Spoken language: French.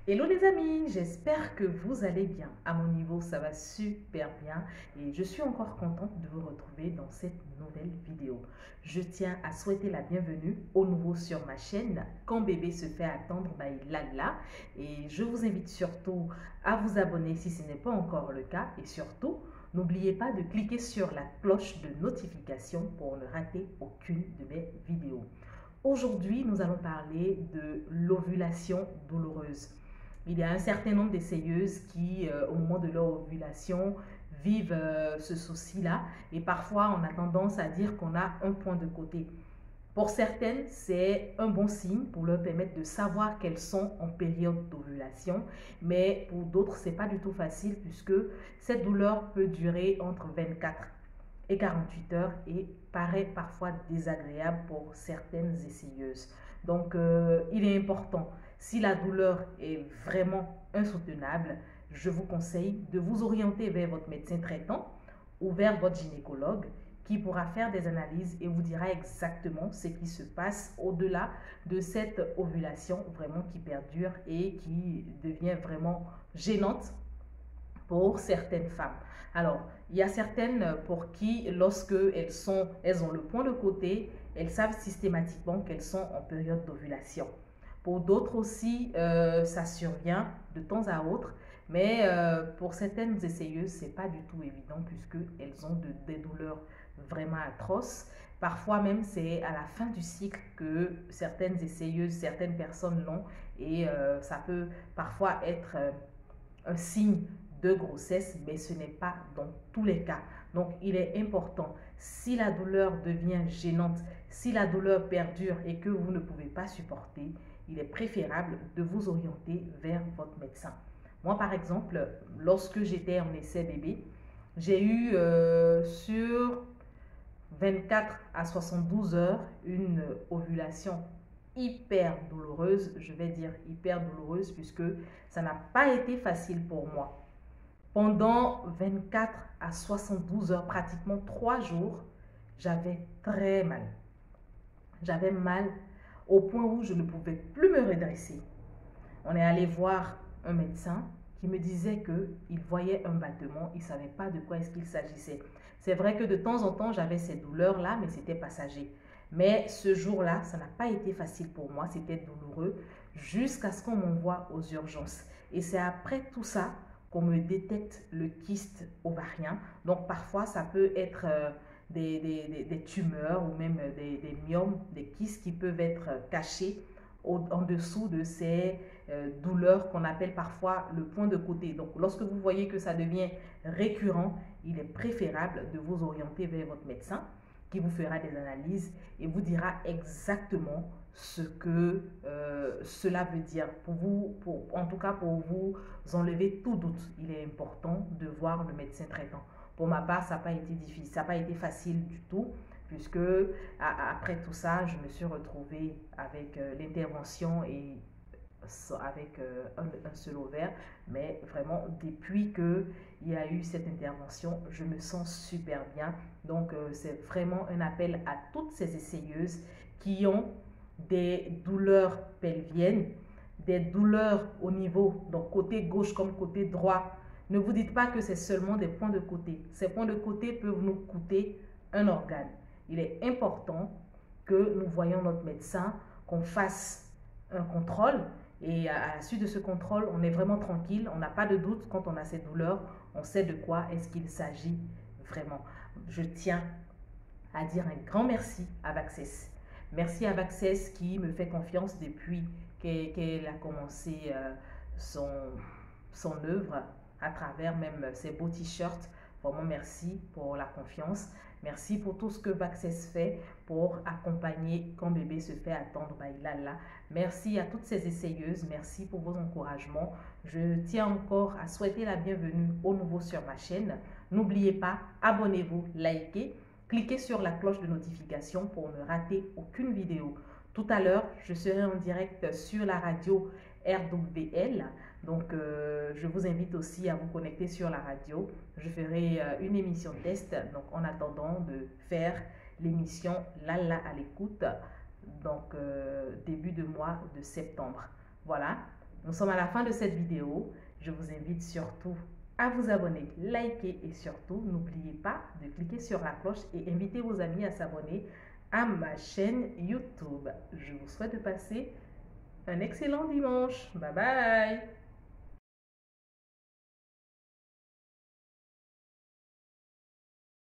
Hello les amis, j'espère que vous allez bien. À mon niveau, ça va super bien et je suis encore contente de vous retrouver dans cette nouvelle vidéo. Je tiens à souhaiter la bienvenue au nouveau sur ma chaîne Quand bébé se fait attendre by Lala, et je vous invite surtout à vous abonner si ce n'est pas encore le cas, et surtout n'oubliez pas de cliquer sur la cloche de notification pour ne rater aucune de mes vidéos. Aujourd'hui, nous allons parler de l'ovulation douloureuse. Il y a un certain nombre d'essayeuses qui, au moment de leur ovulation, vivent ce souci-là. Et parfois, on a tendance à dire qu'on a un point de côté. Pour certaines, c'est un bon signe pour leur permettre de savoir qu'elles sont en période d'ovulation. Mais pour d'autres, ce n'est pas du tout facile puisque cette douleur peut durer entre 24 et 48 heures et paraît parfois désagréable pour certaines essayeuses. Donc, il est important, si la douleur est vraiment insoutenable, je vous conseille de vous orienter vers votre médecin traitant ou vers votre gynécologue qui pourra faire des analyses et vous dira exactement ce qui se passe au-delà de cette ovulation vraiment qui perdure et qui devient vraiment gênante pour certaines femmes. Alors, il y a certaines pour qui, lorsque elles ont le point de côté, elles savent systématiquement qu'elles sont en période d'ovulation. Pour d'autres aussi, ça survient de temps à autre, mais pour certaines essayeuses, ce n'est pas du tout évident puisqu'elles ont des douleurs vraiment atroces. Parfois même, c'est à la fin du cycle que certaines essayeuses, certaines personnes l'ont, et ça peut parfois être un signe de grossesse, mais ce n'est pas dans tous les cas. Donc, il est important, si la douleur devient gênante, si la douleur perdure et que vous ne pouvez pas supporter, il est préférable de vous orienter vers votre médecin. Moi, par exemple, lorsque j'étais en essai bébé, j'ai eu sur 24 à 72 heures une ovulation hyper douloureuse, je vais dire hyper douloureuse puisque ça n'a pas été facile pour moi. Pendant 24 à 72 heures, pratiquement 3 jours, j'avais très mal. J'avais mal au point où je ne pouvais plus me redresser. On est allé voir un médecin qui me disait qu'il voyait un battement, il ne savait pas de quoi est-ce qu'il s'agissait. C'est vrai que de temps en temps, j'avais ces douleurs-là, mais c'était passager. Mais ce jour-là, ça n'a pas été facile pour moi, c'était douloureux, jusqu'à ce qu'on m'envoie aux urgences. Et c'est après tout ça qu'on me détecte le kyste ovarien. Donc parfois, ça peut être des tumeurs ou même des myomes, des kystes qui peuvent être cachés en dessous de ces douleurs qu'on appelle parfois le point de côté. Donc, lorsque vous voyez que ça devient récurrent, il est préférable de vous orienter vers votre médecin qui vous fera des analyses et vous dira exactement ce que cela veut dire. En tout cas, pour vous enlever tout doute, il est important de voir le médecin traitant. Pour ma part, ça n'a pas été difficile, ça n'a pas été facile du tout puisque après tout ça, je me suis retrouvée avec l'intervention et avec un seul ovaire. Mais vraiment, depuis qu'il y a eu cette intervention, je me sens super bien. Donc, c'est vraiment un appel à toutes ces essayeuses qui ont des douleurs pelviennes, des douleurs au niveau, donc côté gauche comme côté droit. Ne vous dites pas que c'est seulement des points de côté. Ces points de côté peuvent nous coûter un organe. Il est important que nous voyions notre médecin, qu'on fasse un contrôle et à la suite de ce contrôle, on est vraiment tranquille, on n'a pas de doute quand on a ces douleurs, on sait de quoi est-ce qu'il s'agit vraiment. Je tiens à dire un grand merci à Vaccess. Merci à Vaccess qui me fait confiance depuis qu'elle a commencé son œuvre à travers même ses beaux t-shirts. Vraiment merci pour la confiance. Merci pour tout ce que Vaccess fait pour accompagner quand bébé se fait attendre by Lala. Merci à toutes ces essayeuses. Merci pour vos encouragements. Je tiens encore à souhaiter la bienvenue aux nouveaux sur ma chaîne. N'oubliez pas, abonnez-vous, likez, cliquez sur la cloche de notification pour ne rater aucune vidéo. Tout à l'heure, je serai en direct sur la radio RWL. Donc, je vous invite aussi à vous connecter sur la radio. Je ferai une émission test, donc en attendant de faire l'émission Lala à l'écoute, donc début de mois de septembre. Voilà, Nous sommes à la fin de cette vidéo. Je vous invite surtout à vous abonner, liker et surtout n'oubliez pas de cliquer sur la cloche et inviter vos amis à s'abonner à ma chaîne YouTube. Je vous souhaite de passer un excellent dimanche. Bye bye.